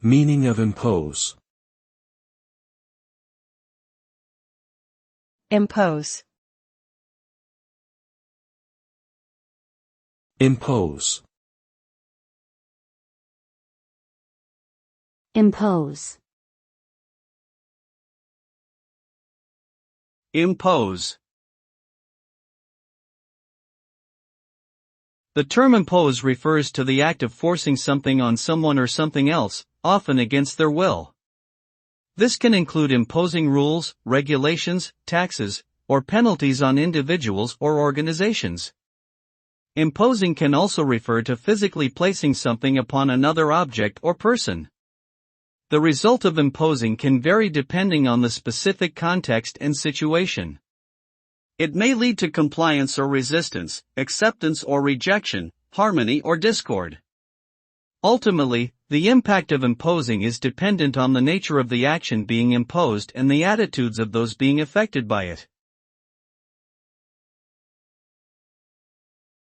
Meaning of impose. Impose. Impose. Impose. Impose. The term impose refers to the act of forcing something on someone or something else, often against their will. This can include imposing rules, regulations, taxes, or penalties on individuals or organizations. Imposing can also refer to physically placing something upon another object or person. The result of imposing can vary depending on the specific context and situation. It may lead to compliance or resistance, acceptance or rejection, harmony or discord. Ultimately, the impact of imposing is dependent on the nature of the action being imposed and the attitudes of those being affected by it.